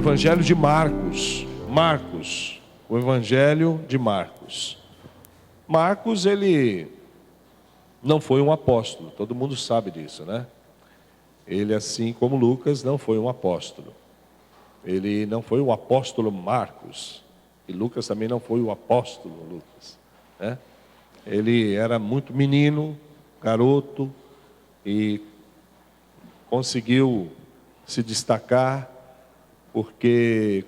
Evangelho de Marcos. Marcos, o Evangelho de Marcos. Marcos, ele não foi um apóstolo, todo mundo sabe disso, né? Ele, assim como Lucas, não foi um apóstolo. Ele não foi o apóstolo Marcos, e Lucas também não foi o apóstolo Lucas, né? Ele era muito menino, garoto, e conseguiu se destacar porque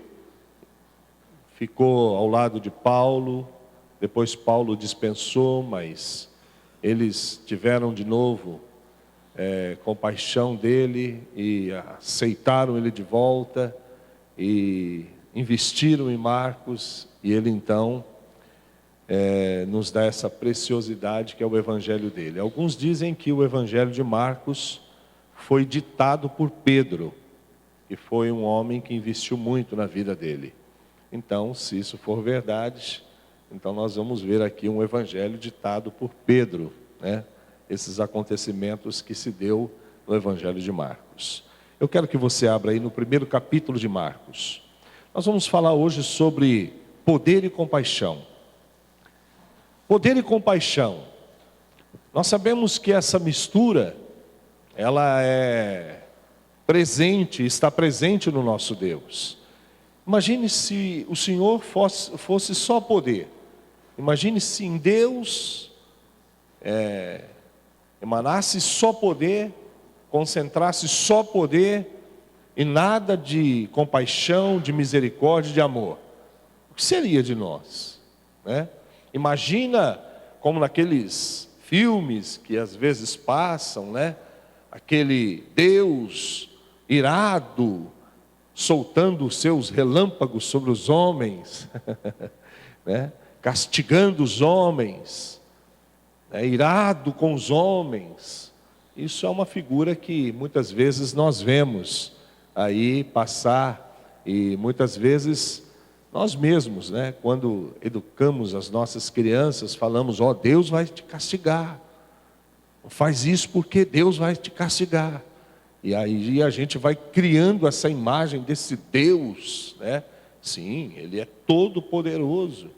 ficou ao lado de Paulo. Depois Paulo dispensou, mas eles tiveram de novo compaixão dele e aceitaram ele de volta e investiram em Marcos, e ele então nos dá essa preciosidade que é o evangelho dele. Alguns dizem que o evangelho de Marcos foi ditado por Pedro, que foi um homem que investiu muito na vida dele. Então, se isso for verdade, então nós vamos ver aqui um evangelho ditado por Pedro, né? Esses acontecimentos que se deu no evangelho de Marcos. Eu quero que você abra aí no primeiro capítulo de Marcos. Nós vamos falar hoje sobre poder e compaixão. Poder e compaixão. Nós sabemos que essa mistura, ela é presente, está presente no nosso Deus. Imagine se o Senhor fosse só poder. Imagine se em Deus emanasse só poder, concentrasse só poder e nada de compaixão, de misericórdia, de amor. O que seria de nós, né? Imagina como naqueles filmes que às vezes passam, né? Aquele Deus irado, soltando os seus relâmpagos sobre os homens, né? Castigando os homens, irado com os homens. Isso é uma figura que muitas vezes nós vemos aí passar, e muitas vezes nós mesmos, né, quando educamos as nossas crianças, falamos: ó, Deus vai te castigar, não faz isso porque Deus vai te castigar. E aí a gente vai criando essa imagem desse Deus, né? Sim, Ele é todo poderoso,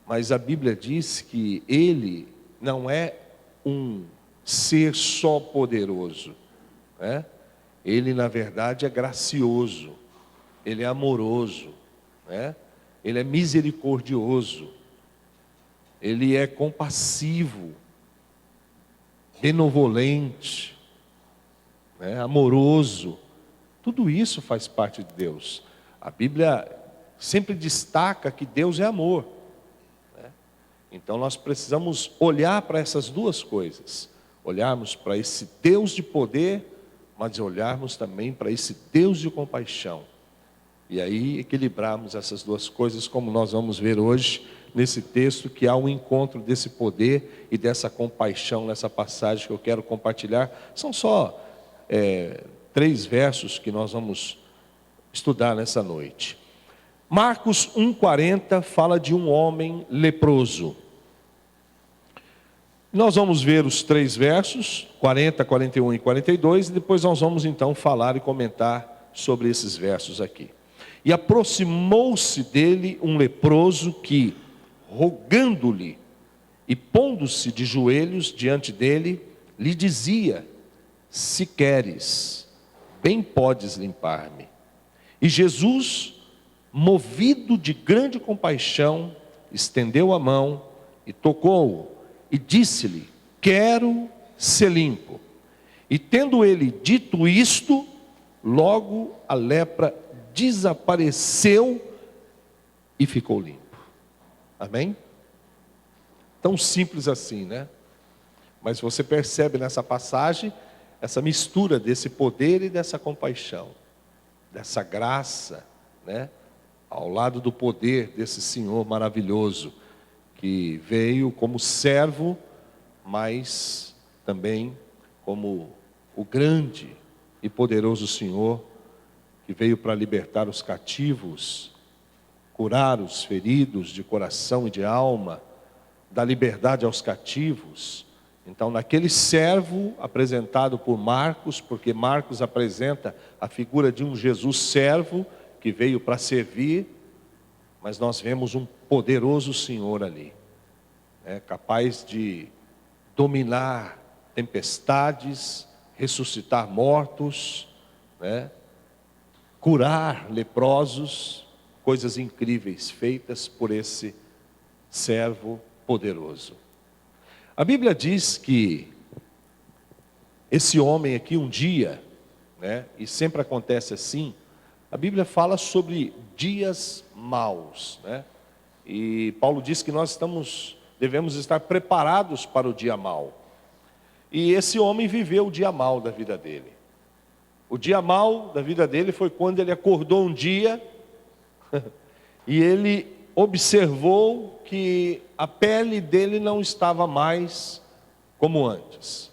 mas a Bíblia diz que Ele não é um ser só poderoso, né? Ele na verdade é gracioso, Ele é amoroso, né? Ele é misericordioso, Ele é compassivo, benevolente, amoroso. Tudo isso faz parte de Deus. A Bíblia sempre destaca que Deus é amor, né? Então nós precisamos olhar para essas duas coisas, olharmos para esse Deus de poder, mas olharmos também para esse Deus de compaixão, e aí equilibrarmos essas duas coisas, como nós vamos ver hoje nesse texto, que há um encontro desse poder e dessa compaixão nessa passagem que eu quero compartilhar. São só 3 versos que nós vamos estudar nessa noite. Marcos 1,40 fala de um homem leproso. Nós vamos ver os 3 versos, 40, 41 e 42, e depois nós vamos então falar e comentar sobre esses versos aqui. E aproximou-se dele um leproso que, rogando-lhe e pondo-se de joelhos diante dele, lhe dizia: se queres, bem podes limpar-me. E Jesus, movido de grande compaixão, estendeu a mão e tocou-o, e disse-lhe: quero ser limpo. E tendo ele dito isto, logo a lepra desapareceu e ficou limpo. Amém? Tão simples assim, né? Mas você percebe nessa passagem essa mistura desse poder e dessa compaixão, dessa graça, né? Ao lado do poder desse Senhor maravilhoso, que veio como servo, mas também como o grande e poderoso Senhor, que veio para libertar os cativos, curar os feridos de coração e de alma, dar liberdade aos cativos. Então, naquele servo apresentado por Marcos, porque Marcos apresenta a figura de um Jesus servo, que veio para servir, mas nós vemos um poderoso Senhor ali, capaz de dominar tempestades, ressuscitar mortos, curar leprosos, coisas incríveis feitas por esse servo poderoso. A Bíblia diz que esse homem aqui um dia, e sempre acontece assim, a Bíblia fala sobre dias maus, e Paulo diz que nós devemos estar preparados para o dia mau. E esse homem viveu o dia mau da vida dele. O dia mau da vida dele foi quando ele acordou um dia e ele observou que a pele dele não estava mais como antes.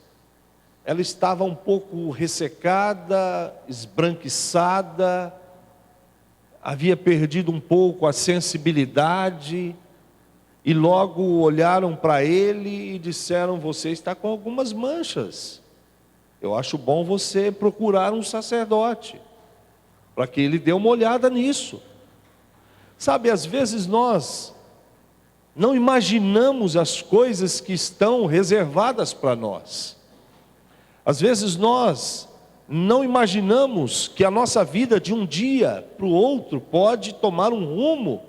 Ela estava um pouco ressecada, esbranquiçada, havia perdido um pouco a sensibilidade, e logo olharam para ele e disseram: você está com algumas manchas, eu acho bom você procurar um sacerdote, para que ele dê uma olhada nisso. Sabe, às vezes nós não imaginamos as coisas que estão reservadas para nós. Às vezes nós não imaginamos que a nossa vida de um dia para o outro pode tomar um rumo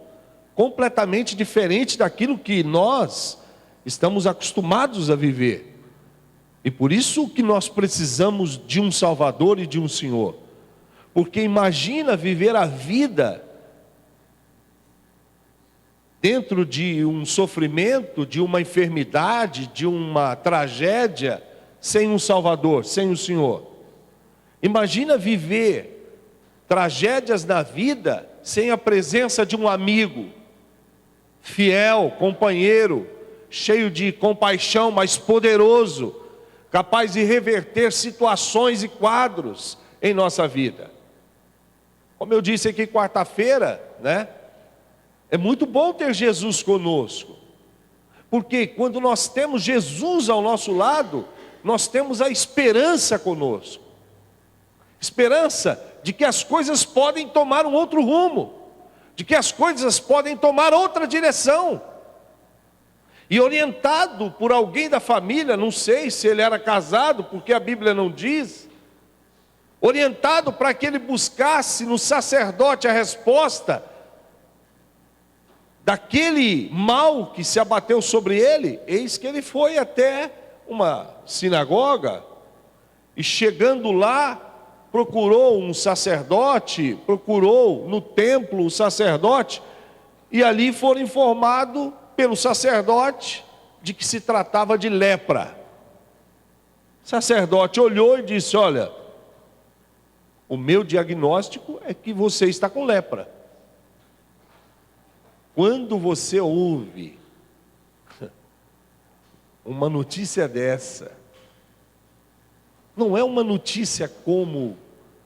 completamente diferente daquilo que nós estamos acostumados a viver. E por isso que nós precisamos de um Salvador e de um Senhor. Porque imagina viver a vida dentro de um sofrimento, de uma enfermidade, de uma tragédia, sem um Salvador, sem o Senhor. Imagina viver tragédias na vida sem a presença de um amigo fiel, companheiro, cheio de compaixão, mas poderoso, capaz de reverter situações e quadros em nossa vida. Como eu disse aqui quarta-feira, é muito bom ter Jesus conosco, porque quando nós temos Jesus ao nosso lado, nós temos a esperança conosco, esperança de que as coisas podem tomar um outro rumo, de que as coisas podem tomar outra direção. E orientado por alguém da família, não sei se ele era casado, porque a Bíblia não diz, orientado para que ele buscasse no sacerdote a resposta daquele mal que se abateu sobre ele, eis que ele foi até uma sinagoga, e chegando lá, procurou um sacerdote, procurou no templo o sacerdote, e ali foram informados pelo sacerdote de que se tratava de lepra. O sacerdote olhou e disse: olha, o meu diagnóstico é que você está com lepra. Quando você ouve uma notícia dessa, não é uma notícia como,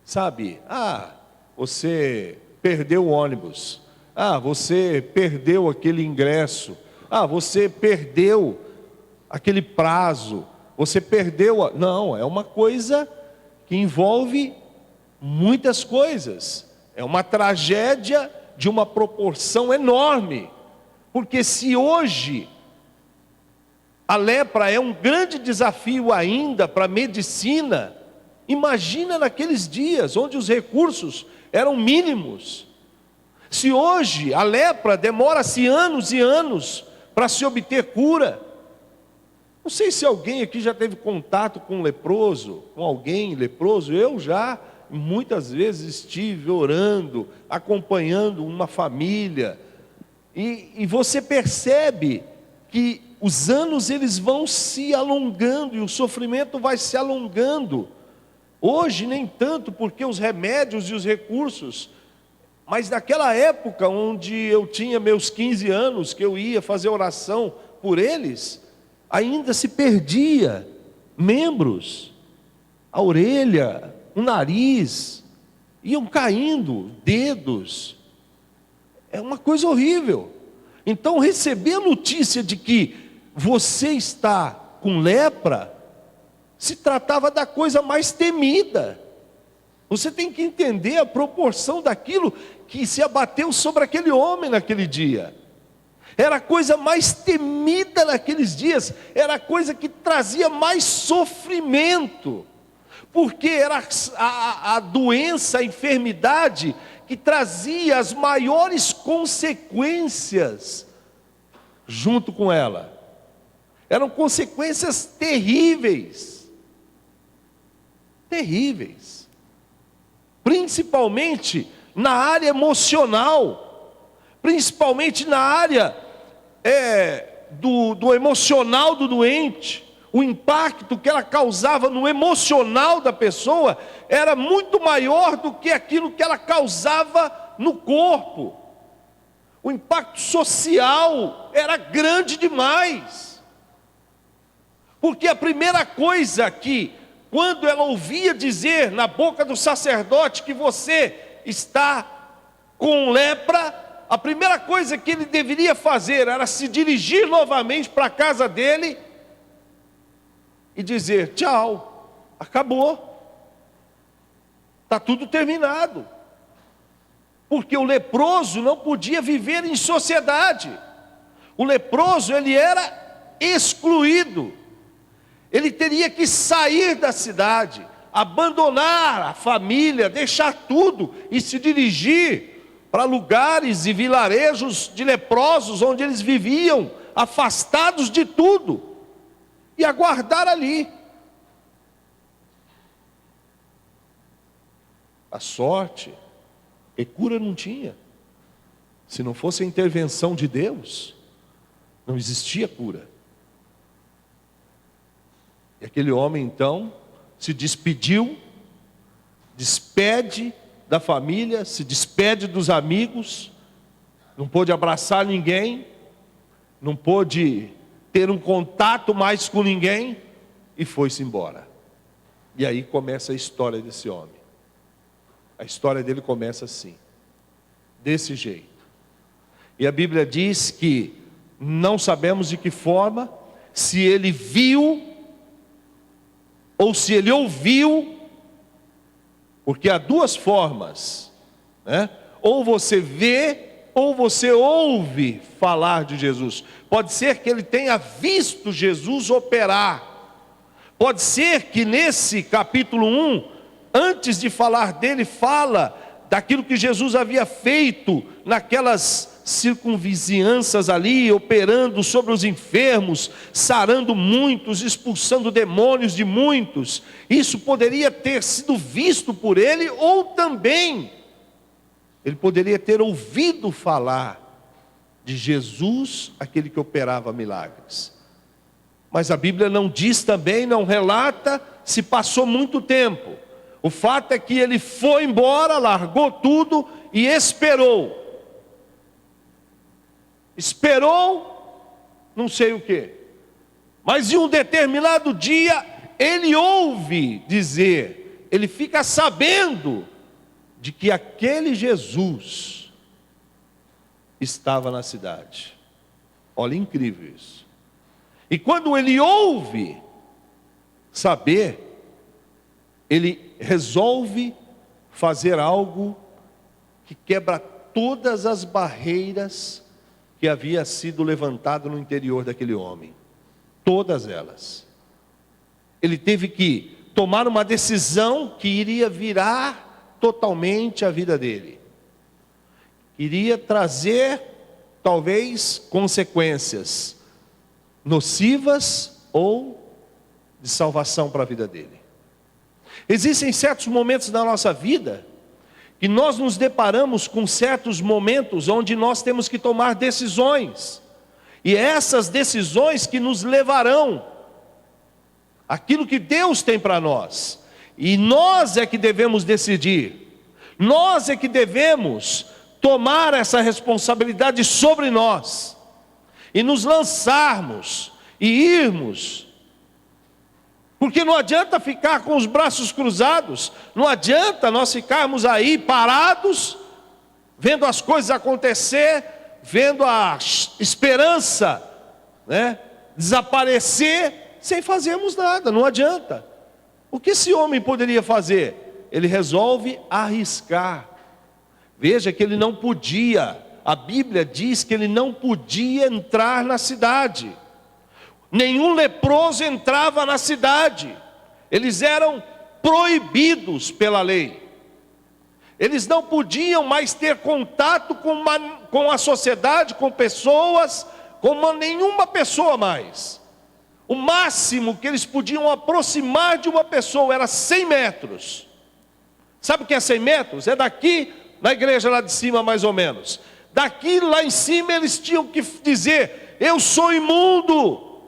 sabe, você perdeu o ônibus, você perdeu aquele ingresso, você perdeu aquele prazo, você perdeu. Não, é uma coisa que envolve muitas coisas, é uma tragédia de uma proporção enorme, porque se hoje a lepra é um grande desafio ainda para a medicina, imagina naqueles dias onde os recursos eram mínimos. Se hoje a lepra demora-se anos e anos para se obter cura. Não sei se alguém aqui já teve contato com um leproso, com alguém leproso. Eu já muitas vezes estive orando, acompanhando uma família, e você percebe que os anos eles vão se alongando, e o sofrimento vai se alongando. Hoje nem tanto, porque os remédios e os recursos, mas naquela época onde eu tinha meus 15 anos, que eu ia fazer oração por eles, ainda se perdia membros, a orelha, o nariz, iam caindo dedos. É uma coisa horrível. Então receber a notícia de que você está com lepra, se tratava da coisa mais temida. Você tem que entender a proporção daquilo que se abateu sobre aquele homem naquele dia. Era a coisa mais temida naqueles dias, era a coisa que trazia mais sofrimento, porque era a doença, a enfermidade que trazia as maiores consequências junto com ela. Eram consequências terríveis, terríveis, principalmente na área emocional, principalmente na área do emocional do doente. O impacto que ela causava no emocional da pessoa era muito maior do que aquilo que ela causava no corpo. O impacto social era grande demais. Porque a primeira coisa que, quando ela ouvia dizer na boca do sacerdote que você está com lepra, a primeira coisa que ele deveria fazer era se dirigir novamente para a casa dele e dizer: tchau, acabou, está tudo terminado. Porque o leproso não podia viver em sociedade. O leproso, ele era excluído. Ele teria que sair da cidade, abandonar a família, deixar tudo e se dirigir para lugares e vilarejos de leprosos, onde eles viviam afastados de tudo, e aguardar ali. A sorte, e cura não tinha. Se não fosse a intervenção de Deus, não existia cura. E aquele homem então se despediu, despede da família, se despede dos amigos, não pôde abraçar ninguém, não pôde ter um contato mais com ninguém, e foi-se embora. E aí começa a história desse homem. A história dele começa assim, desse jeito. E a Bíblia diz que não sabemos de que forma, se ele viu ou se ele ouviu, porque há duas formas, né? Ou você vê, ou você ouve falar de Jesus. Pode ser que ele tenha visto Jesus operar. Pode ser que nesse capítulo 1, antes de falar dele, fala daquilo que Jesus havia feito naquelas circunvizinhanças ali, operando sobre os enfermos, sarando muitos, expulsando demônios de muitos. Isso poderia ter sido visto por ele, ou também ele poderia ter ouvido falar de Jesus, aquele que operava milagres. Mas a Bíblia não diz também, não relata se passou muito tempo. O fato é que ele foi embora, largou tudo e esperou. Esperou, não sei o quê. Mas em um determinado dia, ele ouve dizer, ele fica sabendo de que aquele Jesus estava na cidade. Olha, incrível isso. E quando ele ouve saber, ele resolve fazer algo que quebra todas as barreiras que havia sido levantado no interior daquele homem. Todas elas. Ele teve que tomar uma decisão que iria virar totalmente a vida dele. Iria trazer, talvez, consequências nocivas ou de salvação para a vida dele. Existem certos momentos na nossa vida que nós nos deparamos com certos momentos onde nós temos que tomar decisões. E essas decisões que nos levarão àquilo que Deus tem para nós. E nós é que devemos decidir. Nós é que devemos tomar essa responsabilidade sobre nós. E nos lançarmos e irmos. Porque não adianta ficar com os braços cruzados, não adianta nós ficarmos aí parados, vendo as coisas acontecer, vendo a esperança, né, desaparecer, sem fazermos nada, não adianta. O que esse homem poderia fazer? ele resolve arriscar. Veja que ele não podia, a Bíblia diz que ele não podia entrar na cidade. Nenhum leproso entrava na cidade. Eles eram proibidos pela lei. Eles não podiam mais ter contato com a sociedade, com pessoas, com nenhuma pessoa mais. O máximo que eles podiam aproximar de uma pessoa era 100 metros. Sabe o que é 100 metros? É daqui, na igreja lá de cima mais ou menos. Daqui lá em cima eles tinham que dizer: eu sou imundo.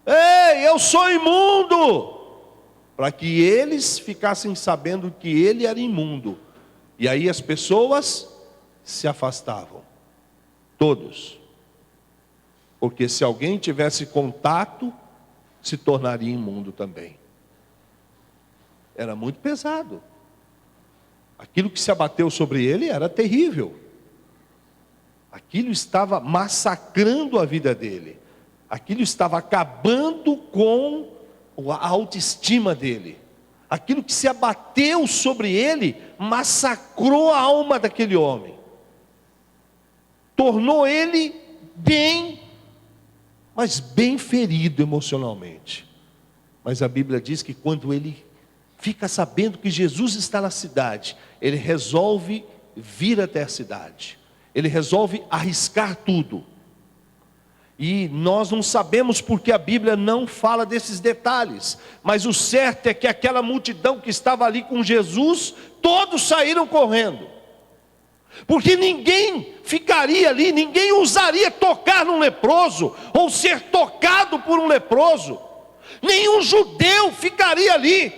Ei, eu sou imundo. Para que eles ficassem sabendo que ele era imundo. E aí as pessoas se afastavam. Todos. Porque se alguém tivesse contato, se tornaria imundo também. Era muito pesado. Aquilo que se abateu sobre ele era terrível. Aquilo estava massacrando a vida dele. Aquilo estava acabando com a autoestima dele. Aquilo que se abateu sobre ele massacrou a alma daquele homem. Tornou ele mas bem ferido emocionalmente. Mas a Bíblia diz que quando ele fica sabendo que Jesus está na cidade, ele resolve vir até a cidade. Ele resolve arriscar tudo. E nós não sabemos porque a Bíblia não fala desses detalhes. Mas o certo é que aquela multidão que estava ali com Jesus, todos saíram correndo. Porque ninguém ficaria ali, ninguém ousaria tocar num leproso, ou ser tocado por um leproso. Nenhum judeu ficaria ali.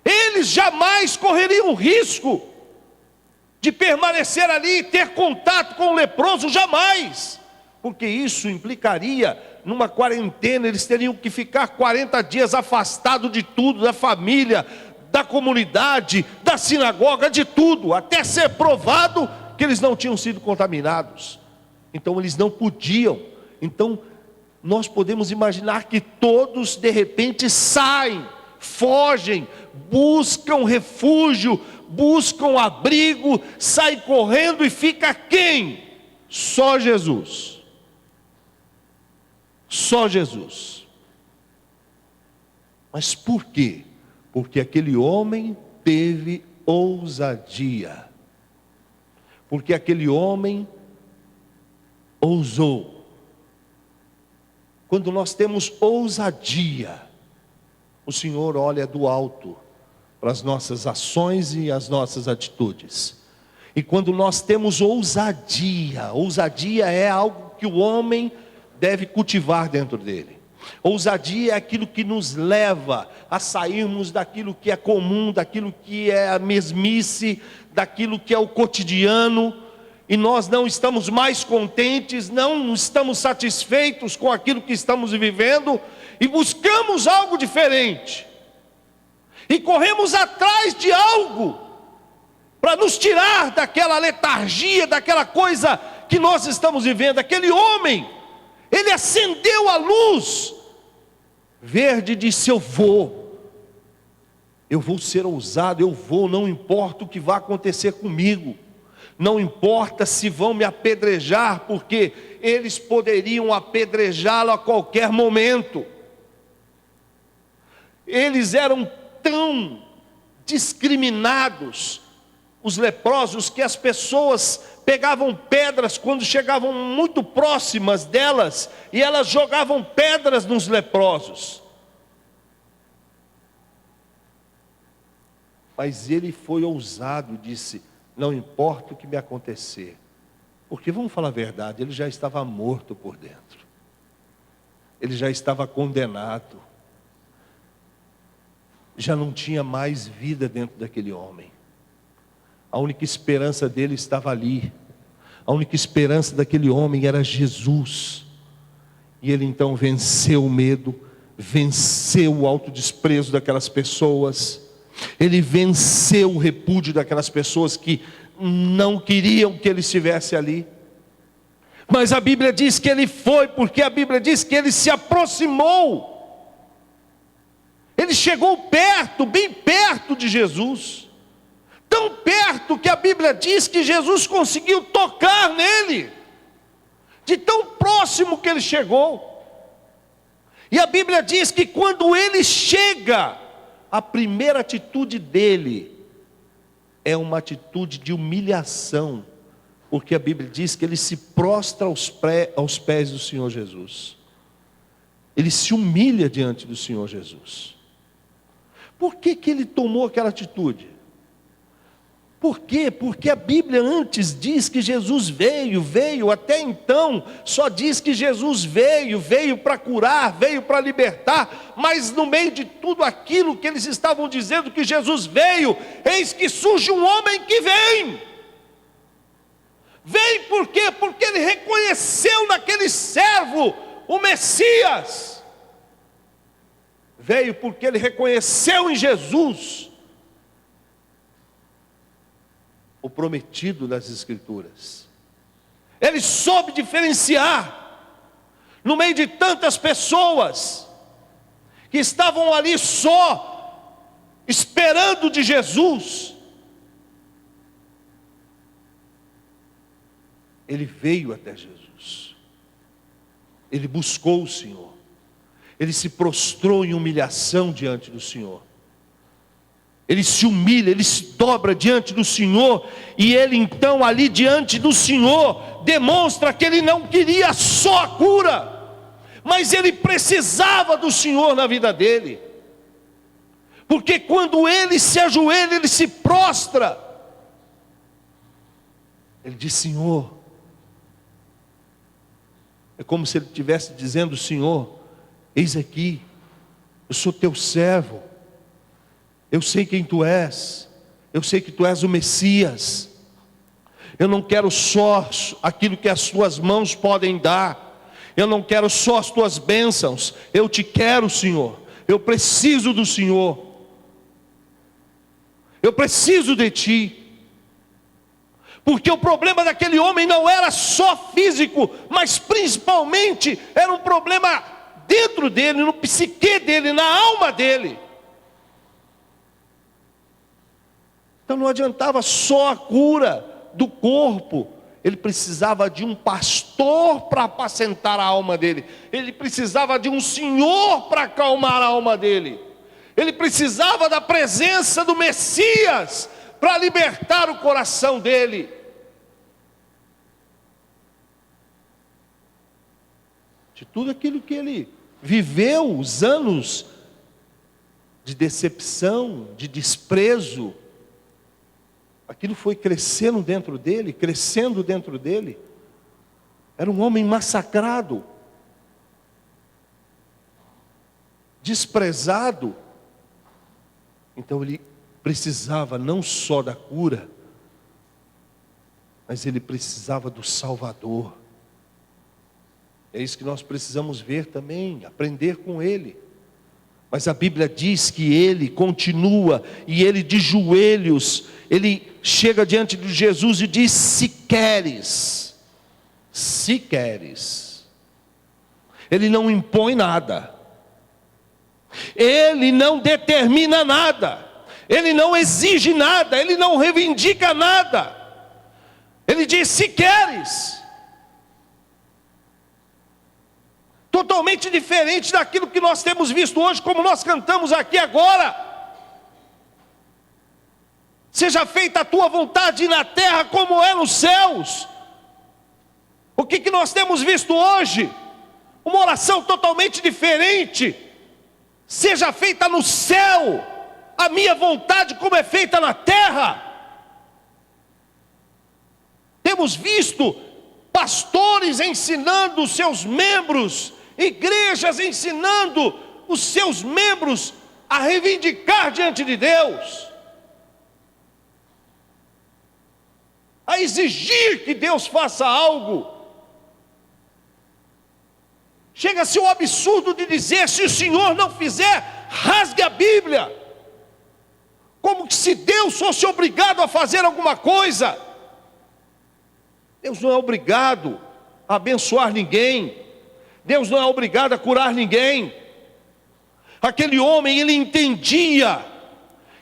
Eles jamais correriam o risco de permanecer ali e ter contato com o leproso, jamais. Porque isso implicaria numa quarentena, eles teriam que ficar 40 dias afastados de tudo, da família, da comunidade, da sinagoga, de tudo, até ser provado que eles não tinham sido contaminados. Então eles não podiam. Então nós podemos imaginar que todos de repente saem, fogem, buscam refúgio, buscam abrigo, saem correndo e fica quem? Só Jesus. Só Jesus. Mas por quê? Porque aquele homem teve ousadia. Porque aquele homem ousou. Quando nós temos ousadia, o Senhor olha do alto para as nossas ações e as nossas atitudes. E quando nós temos ousadia, ousadia é algo que o homem deve cultivar dentro dele. Ousadia é aquilo que nos leva a sairmos daquilo que é comum, daquilo que é a mesmice, daquilo que é o cotidiano, e nós não estamos mais contentes, não estamos satisfeitos com aquilo que estamos vivendo, e buscamos algo diferente, e corremos atrás de algo, para nos tirar daquela letargia, daquela coisa que nós estamos vivendo. Aquele homem, ele acendeu a luz verde e disse: eu vou ser ousado, eu vou, não importa o que vai acontecer comigo, não importa se vão me apedrejar, porque eles poderiam apedrejá-lo a qualquer momento. Eles eram tão discriminados, os leprosos, que as pessoas pegavam pedras quando chegavam muito próximas delas, e elas jogavam pedras nos leprosos. Mas ele foi ousado, disse: não importa o que me acontecer, porque vamos falar a verdade, ele já estava morto por dentro, ele já estava condenado, já não tinha mais vida dentro daquele homem. A única esperança dele estava ali. A única esperança daquele homem era Jesus. E ele então venceu o medo, venceu o autodesprezo daquelas pessoas. Ele venceu o repúdio daquelas pessoas que não queriam que ele estivesse ali. Mas a Bíblia diz que ele foi, porque a Bíblia diz que ele se aproximou. Ele chegou perto, bem perto de Jesus. Tão perto que a Bíblia diz que Jesus conseguiu tocar nele. De tão próximo que ele chegou. E a Bíblia diz que quando ele chega, a primeira atitude dele é uma atitude de humilhação. Porque a Bíblia diz que ele se prostra aos pés do Senhor Jesus. Ele se humilha diante do Senhor Jesus. Por que ele tomou aquela atitude? Por quê? Porque a Bíblia antes diz que Jesus veio, até então só diz que Jesus veio para curar, veio para libertar, mas no meio de tudo aquilo que eles estavam dizendo que Jesus veio, eis que surge um homem que vem. Vem por quê? Porque ele reconheceu naquele servo o Messias. Veio porque ele reconheceu em Jesus o prometido das Escrituras. Ele soube diferenciar, no meio de tantas pessoas que estavam ali só esperando de Jesus. Ele veio até Jesus. Ele buscou o Senhor. Ele se prostrou em humilhação diante do Senhor. Ele se humilha, ele se dobra diante do Senhor. E ele então ali diante do Senhor demonstra que ele não queria só a cura, mas ele precisava do Senhor na vida dele. Porque quando ele se ajoelha, ele se prostra. Ele diz: Senhor. É como se ele estivesse dizendo: Senhor, eis aqui, eu sou teu servo. Eu sei quem tu és. Eu sei que tu és o Messias. Eu não quero só aquilo que as tuas mãos podem dar. Eu não quero só as tuas bênçãos. Eu te quero, Senhor. Eu preciso do Senhor. Eu preciso de ti. Porque o problema daquele homem não era só físico, mas principalmente era um problema dentro dele, no psique dele, na alma dele. Então não adiantava só a cura do corpo. Ele precisava de um pastor para apacentar a alma dele. Ele precisava de um Senhor para acalmar a alma dele. Ele precisava da presença do Messias para libertar o coração dele. De tudo aquilo que ele viveu, os anos de decepção, de desprezo, aquilo foi crescendo dentro dele. Era um homem massacrado, desprezado. Então ele precisava não só da cura, mas ele precisava do Salvador. É isso que nós precisamos ver também, aprender com ele. Mas a Bíblia diz que ele continua, e ele de joelhos, ele chega diante de Jesus e diz: se queres. Ele não impõe nada. Ele não determina nada. Ele não exige nada. Ele não reivindica nada. Ele diz: se queres. Totalmente diferente daquilo que nós temos visto hoje, como nós cantamos aqui agora. Seja feita a tua vontade na terra como é nos céus. O que nós temos visto hoje? Uma oração totalmente diferente. Seja feita no céu a minha vontade como é feita na terra. Temos visto pastores ensinando os seus membros, igrejas ensinando os seus membros a reivindicar diante de Deus, a exigir que Deus faça algo. Chega-se ao absurdo de dizer: se o Senhor não fizer, rasgue a Bíblia. Como que se Deus fosse obrigado a fazer alguma coisa. Deus não é obrigado a abençoar ninguém. Deus não é obrigado a curar ninguém. Aquele homem, ele entendia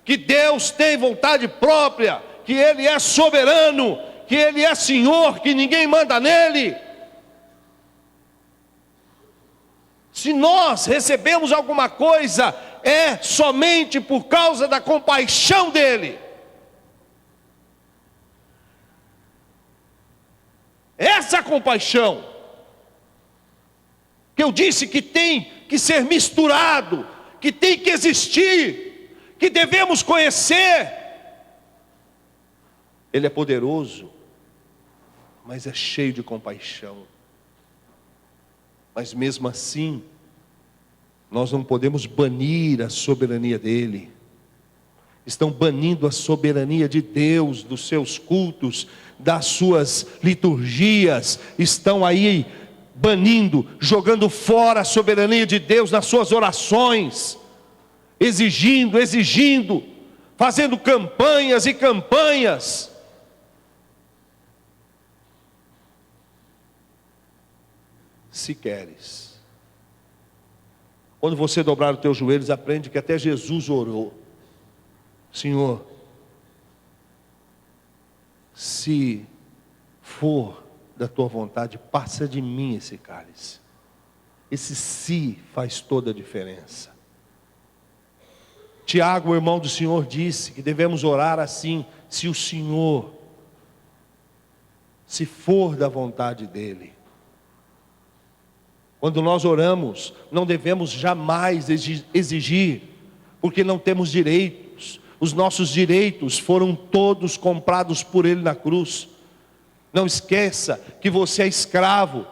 que Deus tem vontade própria, que Ele é soberano, que Ele é Senhor, que ninguém manda nele. Se nós recebemos alguma coisa, é somente por causa da compaixão dEle. Essa compaixão, que eu disse que tem que ser misturado, que tem que existir, que devemos conhecer. Ele é poderoso, mas é cheio de compaixão. Mas mesmo assim, nós não podemos banir a soberania dele. Estão banindo a soberania de Deus dos seus cultos, das suas liturgias. Estão aí banindo, jogando fora a soberania de Deus nas suas orações. Exigindo, fazendo campanhas e campanhas. Se queres, quando você dobrar os teus joelhos, aprende que até Jesus orou: Senhor, se for da tua vontade, passa de mim esse cálice. Esse "se" faz toda a diferença. Tiago, o irmão do Senhor, disse que devemos orar assim: se o Senhor, se for da vontade dEle. Quando nós oramos, não devemos jamais exigir, porque não temos direitos. Os nossos direitos foram todos comprados por Ele na cruz. Não esqueça que você é escravo,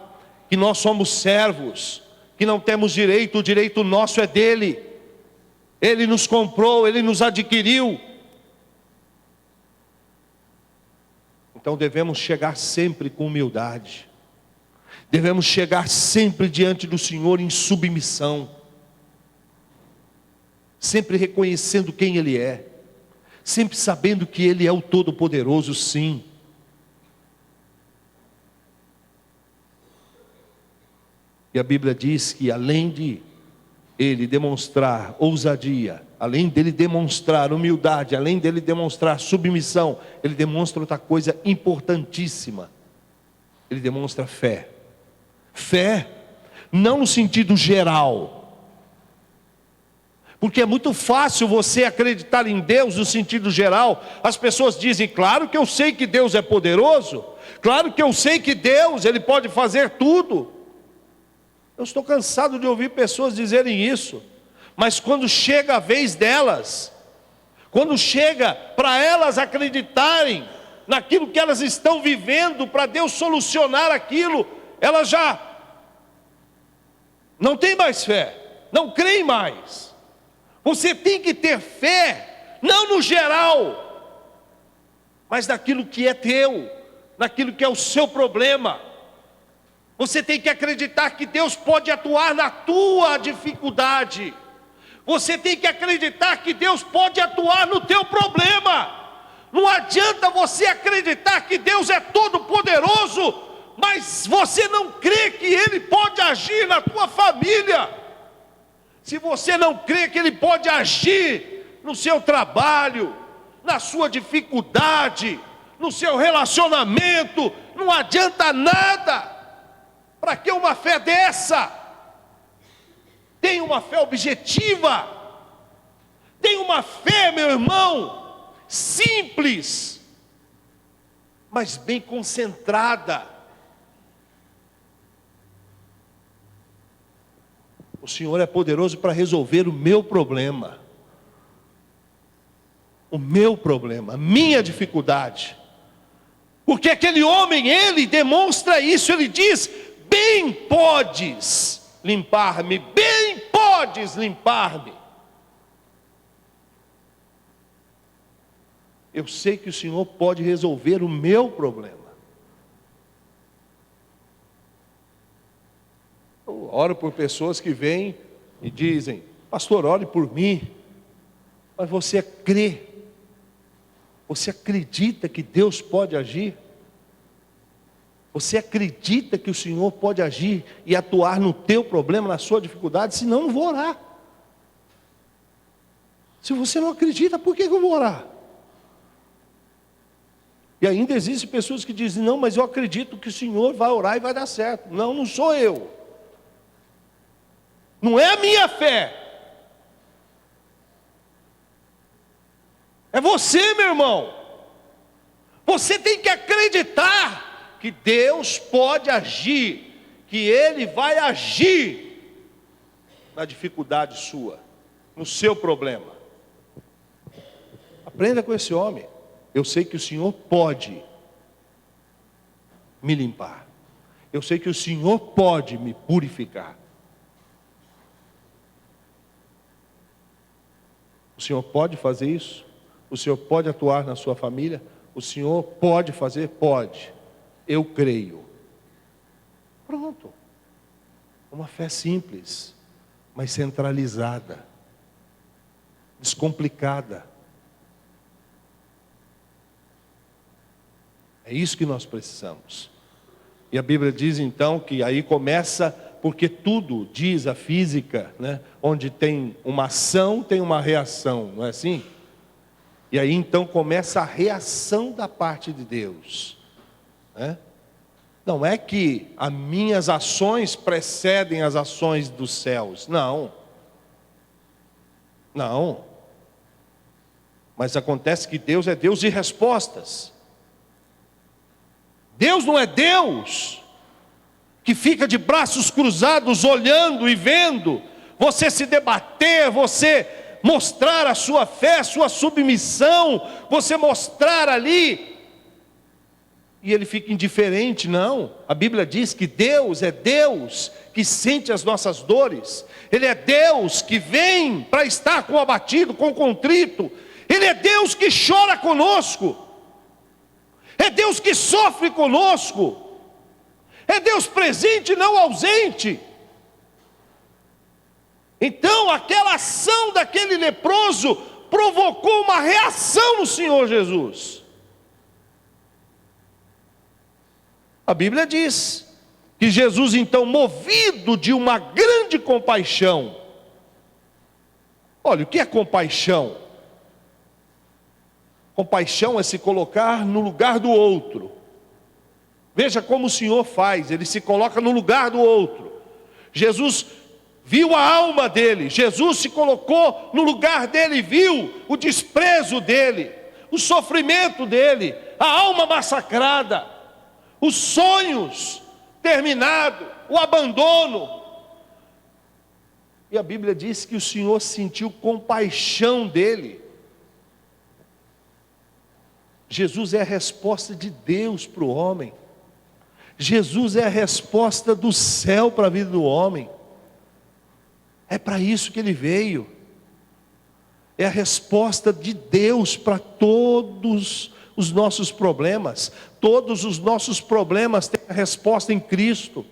que nós somos servos, que não temos direito, o direito nosso é dEle. Ele nos comprou, Ele nos adquiriu. Então devemos chegar sempre com humildade. Devemos chegar sempre diante do Senhor em submissão. Sempre reconhecendo quem Ele é. Sempre sabendo que Ele é o Todo-Poderoso, sim. E a Bíblia diz que além de Ele demonstrar ousadia, além dele demonstrar humildade, além dele demonstrar submissão, ele demonstra outra coisa importantíssima. Ele demonstra fé. Fé, não no sentido geral, porque é muito fácil você acreditar em Deus no sentido geral. As pessoas dizem: claro que eu sei que Deus é poderoso, claro que eu sei que Deus, Ele pode fazer tudo. Eu estou cansado de ouvir pessoas dizerem isso. Mas quando chega a vez delas, quando chega para elas acreditarem naquilo que elas estão vivendo, para Deus solucionar aquilo, elas já não têm mais fé, não creem mais. Você tem que ter fé, não no geral, mas naquilo que é teu, naquilo que é o seu problema. Você tem que acreditar que Deus pode atuar na tua dificuldade. Você tem que acreditar que Deus pode atuar no teu problema. Não adianta você acreditar que Deus é todo poderoso, mas você não crê que Ele pode agir na tua família. Se você não crê que Ele pode agir no seu trabalho, na sua dificuldade, no seu relacionamento, não adianta nada. Para que uma fé dessa? Tem uma fé objetiva. Tem uma fé, meu irmão, simples, mas bem concentrada. O Senhor é poderoso para resolver o meu problema. O meu problema, a minha dificuldade. Porque aquele homem, ele demonstra isso, ele diz: bem podes limpar-me, bem podes limpar-me. Eu sei que o Senhor pode resolver o meu problema. Eu oro por pessoas que vêm e dizem: pastor, ore por mim. Mas você crê? Você acredita que Deus pode agir? Você acredita que o Senhor pode agir e atuar no teu problema, na sua dificuldade? Senão, não vou orar. Se você não acredita, por que eu vou orar? E ainda existem pessoas que dizem, não, mas eu acredito que o Senhor vai orar e vai dar certo. Não, não sou eu. Não é a minha fé. É você, meu irmão. Você tem que acreditar que Deus pode agir, que Ele vai agir na dificuldade sua, no seu problema. Aprenda com esse homem. Eu sei que o Senhor pode me limpar. Eu sei que o Senhor pode me purificar. O Senhor pode fazer isso? O Senhor pode atuar na sua família? O Senhor pode fazer? Pode. Eu creio. Pronto. Uma fé simples, mas centralizada, descomplicada. É isso que nós precisamos. E a Bíblia diz então que aí começa, porque tudo, diz a física, né? Onde tem uma ação, tem uma reação, não é assim? E aí então começa a reação da parte de Deus, né? Não é que as minhas ações precedem as ações dos céus, não. Não. Mas acontece que Deus é Deus de respostas. Deus não é Deus que fica de braços cruzados olhando e vendo você se debater, você mostrar a sua fé, a sua submissão, você mostrar ali e Ele fica indiferente. Não, a Bíblia diz que Deus é Deus que sente as nossas dores. Ele é Deus que vem para estar com o abatido, com o contrito. Ele é Deus que chora conosco. É Deus que sofre conosco. É Deus presente, não ausente. Então aquela ação daquele leproso provocou uma reação no Senhor Jesus. A Bíblia diz que Jesus então, movido de uma grande compaixão. Olha, o que é compaixão? Compaixão é se colocar no lugar do outro. Veja como o Senhor faz, Ele se coloca no lugar do outro. Jesus viu a alma dele, Jesus se colocou no lugar dele, viu o desprezo dele, o sofrimento dele, a alma massacrada, os sonhos terminados, o abandono. E a Bíblia diz que o Senhor sentiu compaixão dele. Jesus é a resposta de Deus para o homem. Jesus é a resposta do céu para a vida do homem. É para isso que Ele veio. É a resposta de Deus para todos os nossos problemas. Todos os nossos problemas têm a resposta em Cristo.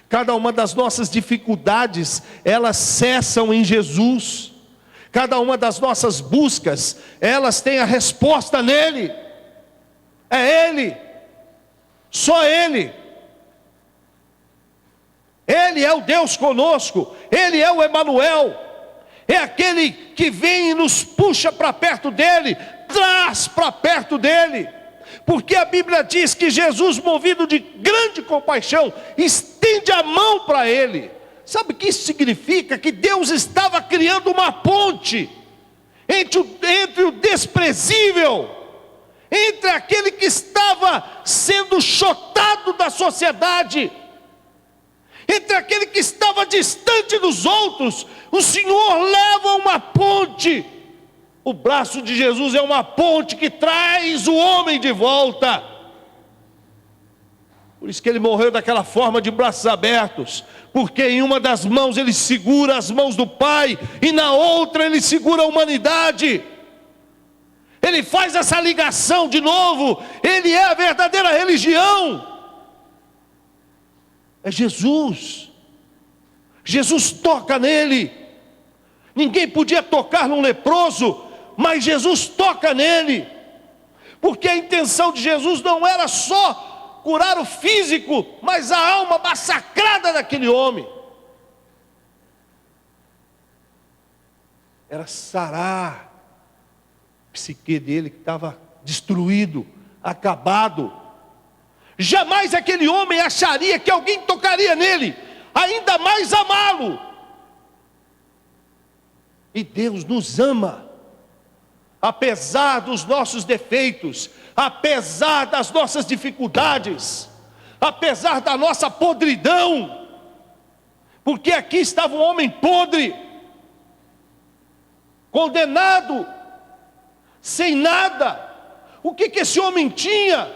Cada uma das nossas dificuldades, elas cessam em Jesus. Cada uma das nossas buscas, elas têm a resposta nele. É Ele, só Ele. Ele é o Deus conosco, Ele é o Emanuel, é aquele que vem e nos puxa para perto dEle, traz para perto dEle, porque a Bíblia diz que Jesus, movido de grande compaixão, estende a mão para ele. Sabe o que isso significa? Que Deus estava criando uma ponte entre o desprezível, entre aquele que estava sendo chotado da sociedade, entre aquele que estava distante dos outros. O Senhor leva uma ponte. O braço de Jesus é uma ponte que traz o homem de volta. Por isso que ele morreu daquela forma, de braços abertos, porque em uma das mãos ele segura as mãos do Pai, e na outra ele segura a humanidade. Ele faz essa ligação de novo. Ele é a verdadeira religião. É Jesus. Jesus toca nele. Ninguém podia tocar num leproso, mas Jesus toca nele, porque a intenção de Jesus não era só curar o físico, mas a alma massacrada daquele homem. Era sarar psique dele que estava destruído, acabado. Jamais aquele homem acharia que alguém tocaria nele, ainda mais amá-lo. E Deus nos ama, apesar dos nossos defeitos, apesar das nossas dificuldades, apesar da nossa podridão, porque aqui estava um homem podre, condenado, sem nada. O que esse homem tinha?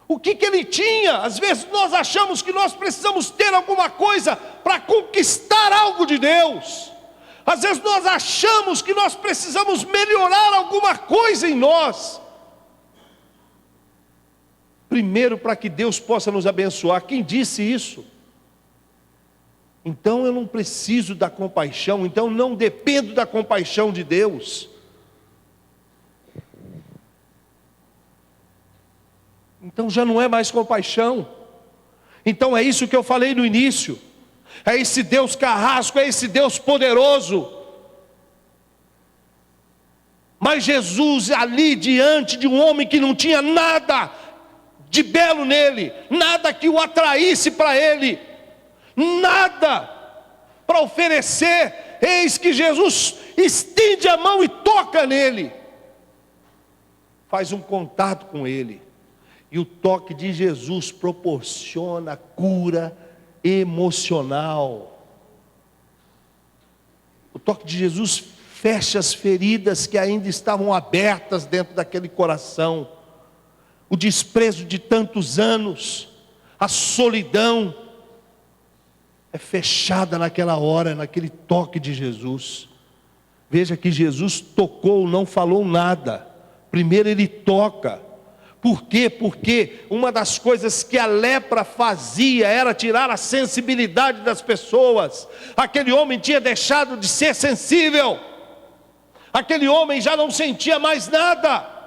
O que ele tinha? Às vezes nós achamos que nós precisamos ter alguma coisa para conquistar algo de Deus. Às vezes nós achamos que nós precisamos melhorar alguma coisa em nós. Primeiro, para que Deus possa nos abençoar. Quem disse isso? Então eu não preciso da compaixão, então não dependo da compaixão de Deus. Então já não é mais compaixão. Então é isso que eu falei no início. É esse Deus carrasco, é esse Deus poderoso. Mas Jesus ali diante de um homem que não tinha nada de belo nele, nada que o atraísse para ele, nada para oferecer, eis que Jesus estende a mão e toca nele, faz um contato com ele, e o toque de Jesus proporciona cura emocional. O toque de Jesus fecha as feridas que ainda estavam abertas dentro daquele coração, o desprezo de tantos anos, a solidão, é fechada naquela hora, naquele toque de Jesus. Veja que Jesus tocou, não falou nada. Primeiro ele toca. Por quê? Porque uma das coisas que a lepra fazia era tirar a sensibilidade das pessoas. Aquele homem tinha deixado de ser sensível. Aquele homem já não sentia mais nada,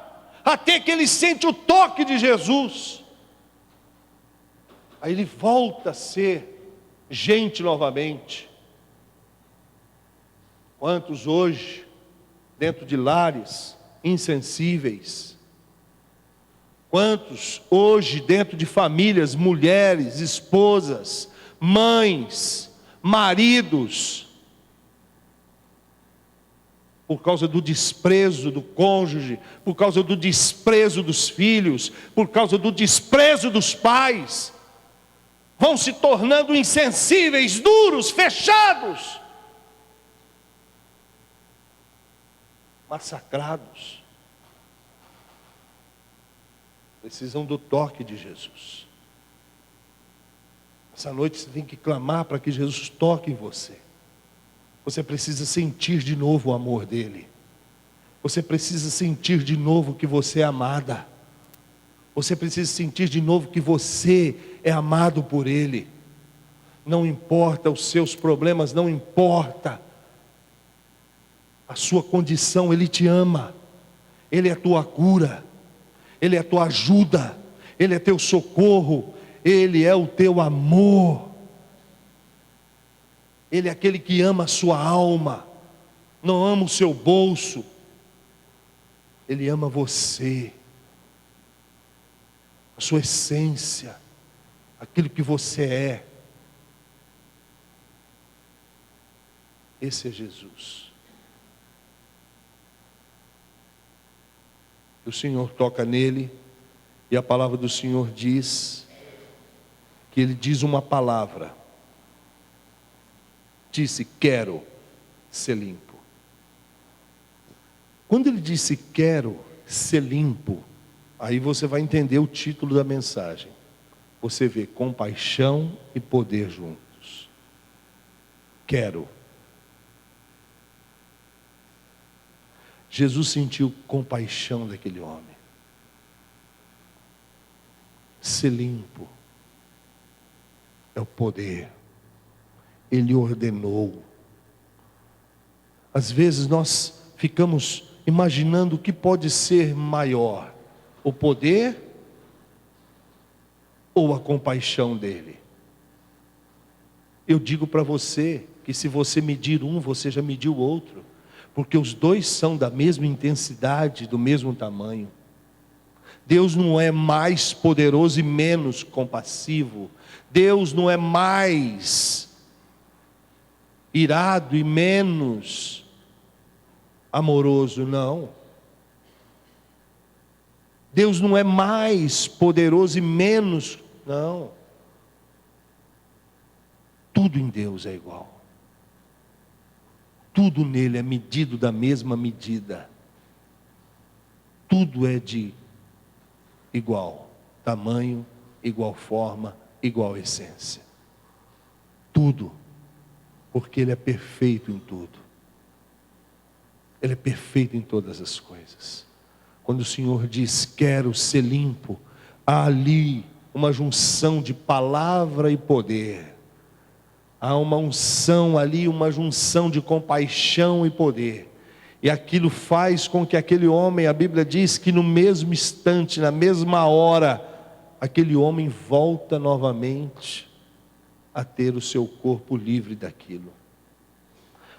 até que ele sente o toque de Jesus. Aí ele volta a ser gente novamente. Quantos hoje, dentro de lares insensíveis? Quantos hoje, dentro de famílias, mulheres, esposas, mães, maridos, por causa do desprezo do cônjuge, por causa do desprezo dos filhos, por causa do desprezo dos pais, vão se tornando insensíveis, duros, fechados, massacrados. Precisam do toque de Jesus. Essa noite você tem que clamar para que Jesus toque em você. Você precisa sentir de novo o amor dele. Você precisa sentir de novo que você é amada. Você precisa sentir de novo que você é amado por ele. Não importa os seus problemas, não importa a sua condição, ele te ama. Ele é a tua cura, ele é a tua ajuda, ele é teu socorro, ele é o teu amor. Ele é aquele que ama a sua alma, não ama o seu bolso. Ele ama você, a sua essência, aquilo que você é. Esse é Jesus. O Senhor toca nele, e a palavra do Senhor diz, que ele diz uma palavra. Disse, quero ser limpo. Quando ele disse, quero ser limpo, aí você vai entender o título da mensagem. Você vê compaixão e poder juntos. Quero. Jesus sentiu compaixão daquele homem. Ser limpo é o poder. Ele ordenou. Às vezes nós ficamos imaginando o que pode ser maior, o poder ou a compaixão dele. Eu digo para você que se você medir um, você já mediu o outro. porque os dois são da mesma intensidade, do mesmo tamanho. Deus não é mais poderoso e menos compassivo. Deus não é mais irado e menos amoroso, não. Deus não é mais poderoso e menos, não. Tudo em Deus é igual. Tudo nele é medido da mesma medida. Tudo é de igual tamanho, igual forma, igual essência. Tudo. Porque ele é perfeito em tudo. Ele é perfeito em todas as coisas. Quando o Senhor diz, quero ser limpo, há ali uma junção de palavra e poder. Há uma unção ali, uma junção de compaixão e poder. E aquilo faz com que aquele homem, a Bíblia diz que no mesmo instante, na mesma hora, aquele homem volta novamente a ter o seu corpo livre daquilo.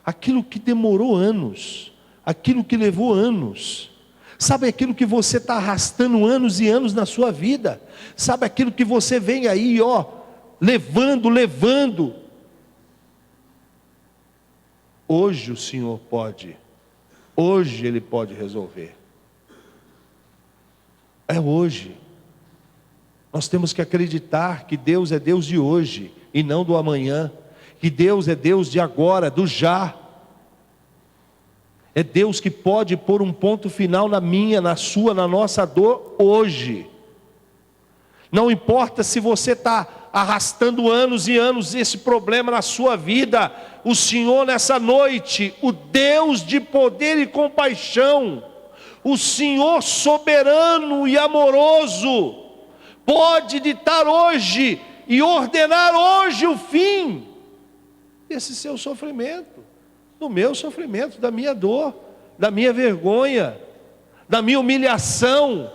Aquilo que demorou anos, aquilo que levou anos. Sabe aquilo que você está arrastando anos e anos na sua vida? Sabe aquilo que você vem aí, levando. Hoje o Senhor pode. Hoje Ele pode resolver. É hoje. Nós temos que acreditar que Deus é Deus de hoje e não do amanhã. Que Deus é Deus de agora, do já. É Deus que pode pôr um ponto final na minha, na sua, na nossa dor hoje. Não importa se você está arrastando anos e anos esse problema na sua vida, o Senhor nessa noite, o Deus de poder e compaixão, o Senhor soberano e amoroso, pode ditar hoje e ordenar hoje o fim desse seu sofrimento, do meu sofrimento, da minha dor, da minha vergonha, da minha humilhação,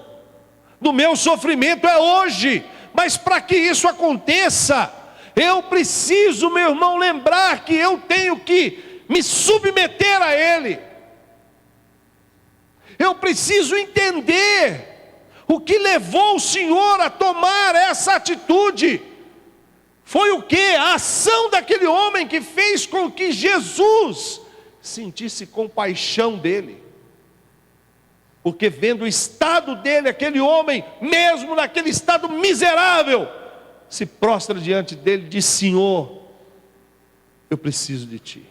do meu sofrimento é hoje. Mas para que isso aconteça, eu preciso, meu irmão, lembrar que eu tenho que me submeter a Ele. Eu preciso entender o que levou o Senhor a tomar essa atitude. Foi o que? A ação daquele homem que fez com que Jesus sentisse compaixão dele. Porque vendo o estado dele, aquele homem, mesmo naquele estado miserável, se prostra diante dele e diz, Senhor, eu preciso de Ti.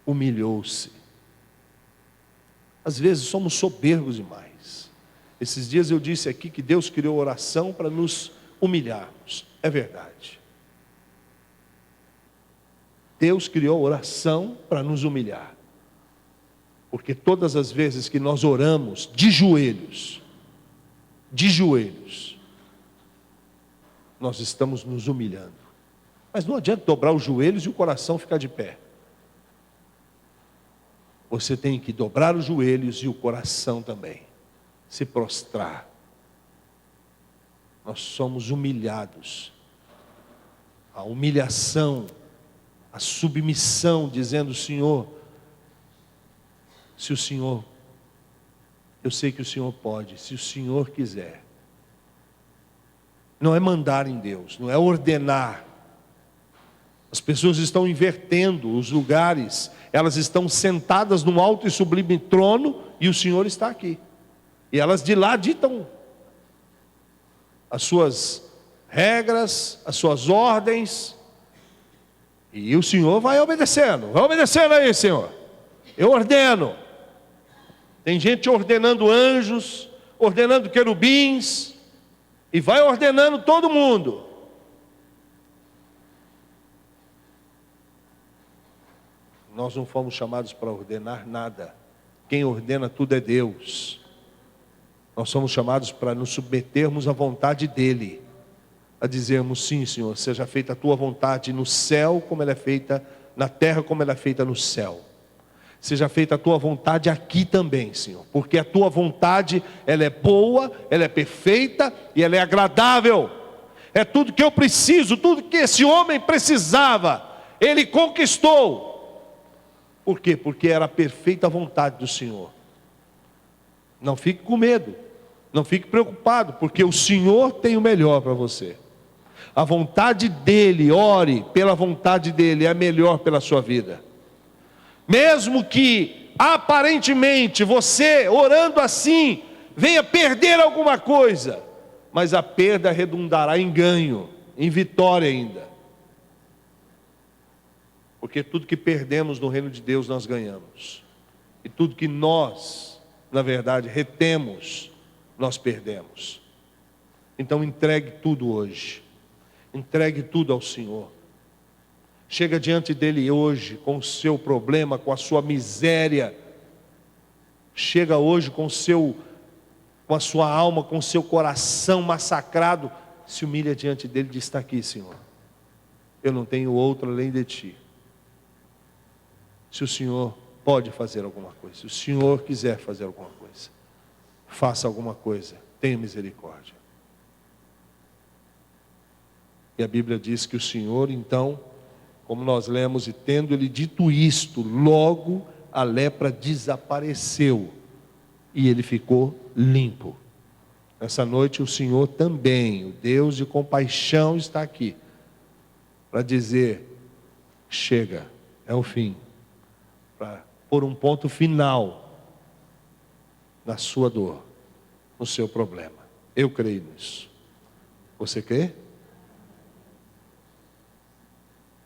Humilhou-se. Às vezes somos soberbos demais. Esses dias eu disse aqui que Deus criou oração para nos humilharmos. É verdade. Deus criou oração para nos humilhar. Porque todas as vezes que nós oramos de joelhos, nós estamos nos humilhando. Mas não adianta dobrar os joelhos e o coração ficar de pé. Você tem que dobrar os joelhos e o coração também, se prostrar. Nós somos humilhados. A humilhação, a submissão, dizendo, Senhor, se o Senhor, eu sei que o Senhor pode, se o Senhor quiser. Não é mandar em Deus, não é ordenar. As pessoas estão invertendo os lugares, elas estão sentadas num alto e sublime trono, e o Senhor está aqui. E elas de lá ditam as suas regras, as suas ordens, e o Senhor vai obedecendo aí, Senhor. Eu ordeno. Tem gente ordenando anjos, ordenando querubins, e vai ordenando todo mundo. Nós não fomos chamados para ordenar nada. Quem ordena tudo é Deus. Nós somos chamados para nos submetermos à vontade dEle. A dizermos, sim, Senhor, seja feita a Tua vontade no céu como ela é feita, na terra como ela é feita no céu. Seja feita a Tua vontade aqui também, Senhor. Porque a Tua vontade, ela é boa, ela é perfeita e ela é agradável. É tudo que eu preciso, tudo que esse homem precisava, ele conquistou. Por quê? Porque era a perfeita vontade do Senhor. Não fique com medo, não fique preocupado, porque o Senhor tem o melhor para você. A vontade dEle, ore pela vontade dEle, é a melhor pela sua vida. Mesmo que aparentemente você, orando assim, venha perder alguma coisa, mas a perda redundará em ganho, em vitória ainda. Porque tudo que perdemos no reino de Deus nós ganhamos. E tudo que nós, na verdade, retemos, nós perdemos. Então entregue tudo hoje. Entregue tudo ao Senhor. Chega diante dEle hoje com o seu problema, com a sua miséria. Chega hoje com a sua alma, com o seu coração massacrado. Se humilha diante dEle e diz: está aqui, Senhor. Eu não tenho outro além de Ti. Se o Senhor pode fazer alguma coisa, se o Senhor quiser fazer alguma coisa, faça alguma coisa, tenha misericórdia. E a Bíblia diz que o Senhor, então, como nós lemos, e tendo Ele dito isto, logo a lepra desapareceu e ele ficou limpo. Essa noite o Senhor também, o Deus de compaixão, está aqui para dizer: chega, é o fim, para pôr um ponto final na sua dor, no seu problema. Eu creio nisso. Você crê?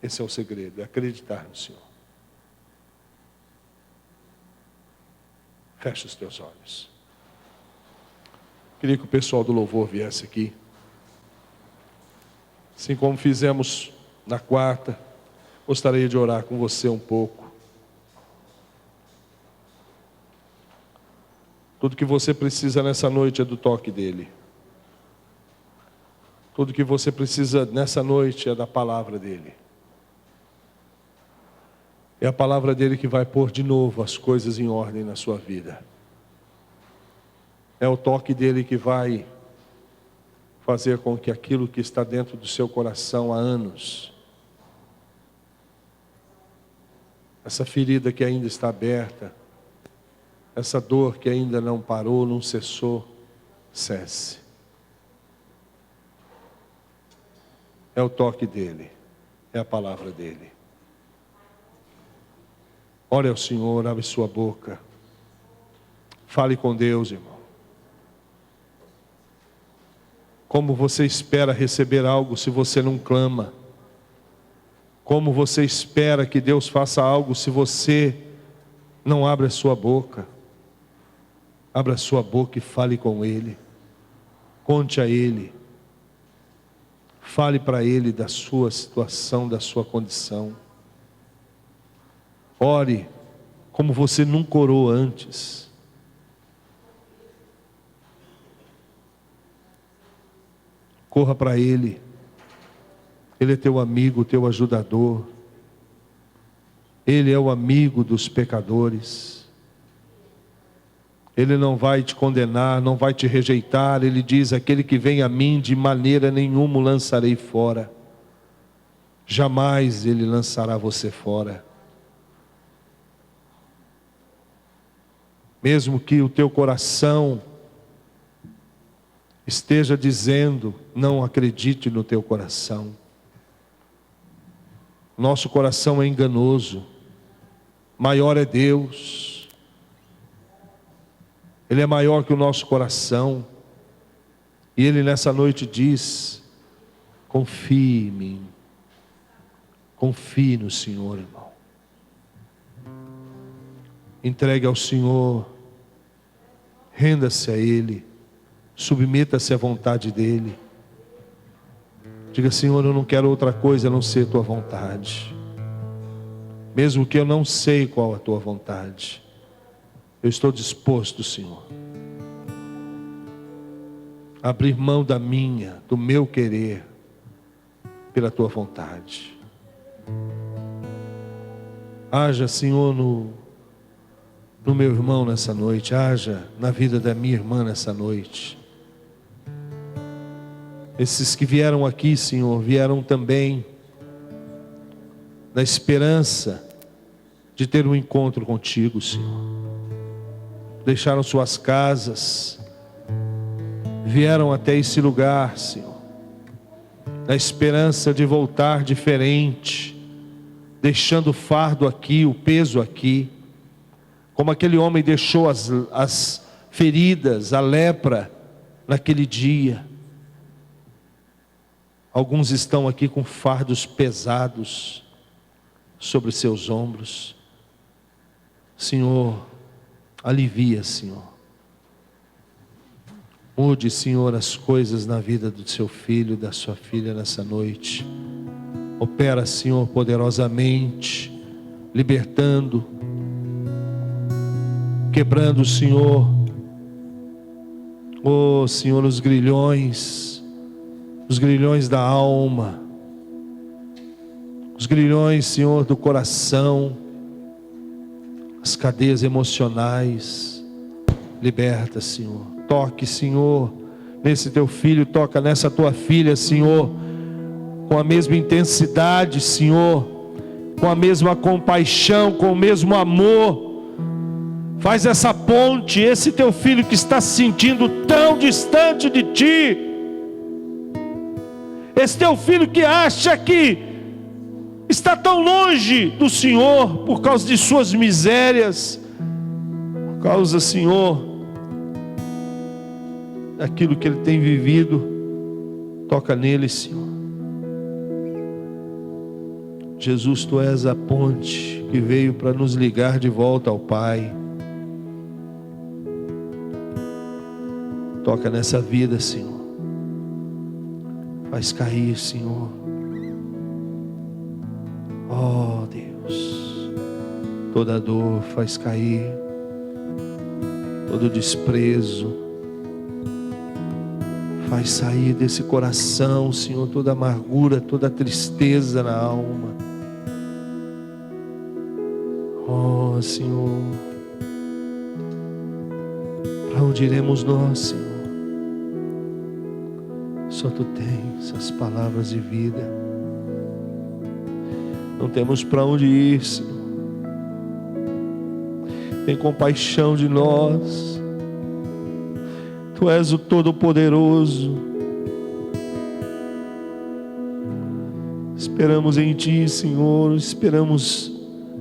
Esse é o segredo, é acreditar no Senhor. Fecha os teus olhos. Queria que o pessoal do louvor viesse aqui. Assim como fizemos na quarta, gostaria de orar com você um pouco. Tudo que você precisa nessa noite é do toque dEle. Tudo que você precisa nessa noite é da palavra dEle. É a palavra dEle que vai pôr de novo as coisas em ordem na sua vida. É o toque dEle que vai fazer com que aquilo que está dentro do seu coração há anos, essa ferida que ainda está aberta, essa dor que ainda não parou, não cessou, cesse. É o toque dEle, é a palavra dEle. Ore ao Senhor, abre sua boca. Fale com Deus, irmão. Como você espera receber algo se você não clama? Como você espera que Deus faça algo se você não abre a sua boca? Abra a sua boca e fale com Ele. Conte a Ele. Fale para Ele da sua situação, da sua condição. Ore como você nunca orou antes. Corra para Ele. Ele é teu amigo, teu ajudador. Ele é o amigo dos pecadores. Ele não vai te condenar, não vai te rejeitar. Ele diz: aquele que vem a mim, de maneira nenhuma o lançarei fora. Jamais Ele lançará você fora. Mesmo que o teu coração esteja dizendo: não acredite no teu coração. Nosso coração é enganoso. Maior é Deus. Ele é maior que o nosso coração. E Ele nessa noite diz: confie em mim. Confie no Senhor, irmão. Entregue ao Senhor. Renda-se a Ele. Submeta-se à vontade dEle. Diga: Senhor, eu não quero outra coisa a não ser Tua vontade. Mesmo que eu não sei qual a Tua vontade, eu estou disposto, Senhor, a abrir mão da minha, do meu querer, pela Tua vontade. Haja, Senhor, no meu irmão nessa noite. Haja na vida da minha irmã nessa noite. Esses que vieram aqui, Senhor, vieram também na esperança de de ter um encontro contigo, Senhor. Deixaram suas casas, vieram até esse lugar, Senhor, na esperança de voltar diferente, deixando o fardo aqui, o peso aqui, como aquele homem deixou as feridas, a lepra naquele dia. Alguns estão aqui com fardos pesados sobre seus ombros. Senhor, alivia, Senhor. Mude, Senhor, as coisas na vida do seu filho, da sua filha nessa noite. Opera, Senhor, poderosamente, libertando, quebrando, Senhor, oh Senhor, os grilhões da alma, os grilhões, Senhor, do coração, as cadeias emocionais. Liberta, Senhor. Toque, Senhor, nesse teu filho, toca nessa tua filha, Senhor, com a mesma intensidade, Senhor, com a mesma compaixão, com o mesmo amor. Faz essa ponte, esse teu filho que está se sentindo tão distante de ti, esse teu filho que acha que está tão longe do Senhor por causa de suas misérias, por causa, Senhor, daquilo que ele tem vivido. Toca nele, Senhor. Jesus, tu és a ponte que veio para nos ligar de volta ao Pai. Toca nessa vida, Senhor. Faz cair, Senhor. Oh, Deus, toda dor faz cair, todo desprezo faz sair desse coração, Senhor, toda amargura, toda tristeza na alma. Oh, Senhor, para onde iremos nós, Senhor? Só tu tens as palavras de vida. Não temos para onde ir, Senhor. Tem compaixão de nós. Tu és o Todo-Poderoso. Esperamos em Ti, Senhor. Esperamos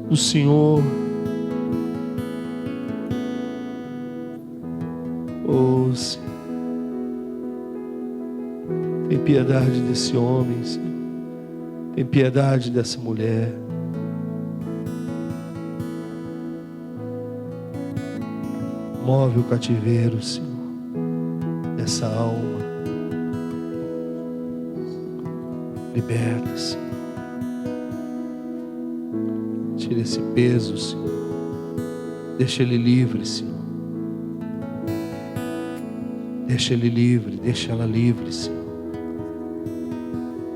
no Senhor. Oh, Senhor, tem piedade desse homem, Senhor. Tem piedade dessa mulher. Move o cativeiro, Senhor, dessa alma. Liberta, Senhor. Tira esse peso, Senhor. Deixa ele livre, Senhor. Deixa ele livre, deixa ela livre, Senhor.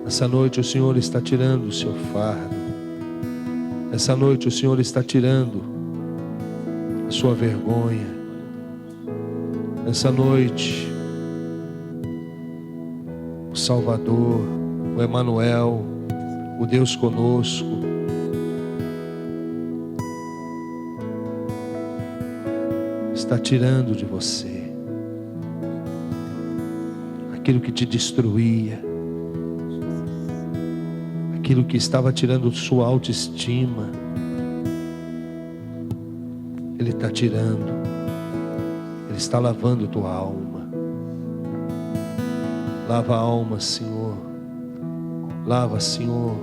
Essa noite o Senhor está tirando o seu fardo. Essa noite o Senhor está tirando a sua vergonha. Essa noite o Salvador, o Emanuel, o Deus conosco, está tirando de você aquilo que te destruía, aquilo que estava tirando sua autoestima. Ele está tirando. Ele está lavando tua alma. Lava a alma, Senhor. Lava, Senhor,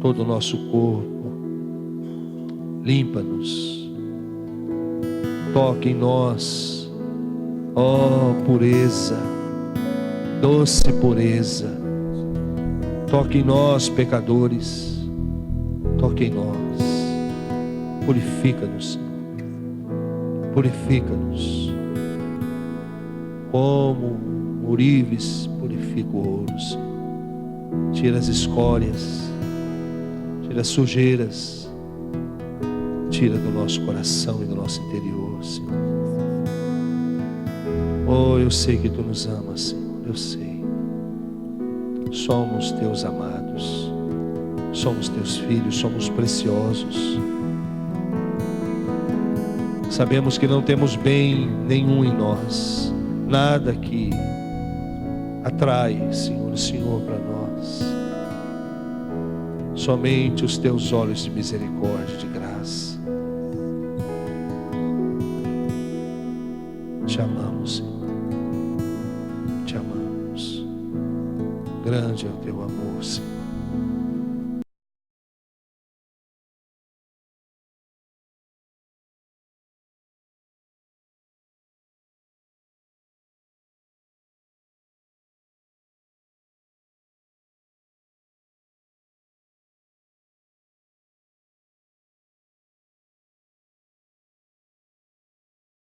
todo o nosso corpo. Limpa-nos. Toque em nós, ó pureza, doce pureza. Toque em nós, pecadores. Toque em nós. Purifica-nos, Senhor. Purifica-nos. Como ourives purifica o ouro, Senhor. Tira as escórias. Tira as sujeiras. Tira do nosso coração e do nosso interior, Senhor. Oh, eu sei que Tu nos amas, Senhor. Eu sei. Somos Teus amados. Somos teus filhos, somos preciosos. Sabemos que não temos bem nenhum em nós, nada que atrai, Senhor, o Senhor para nós. Somente os teus olhos de misericórdia, de graça. Te amamos, Senhor. Te amamos. Grande é o teu amor, Senhor.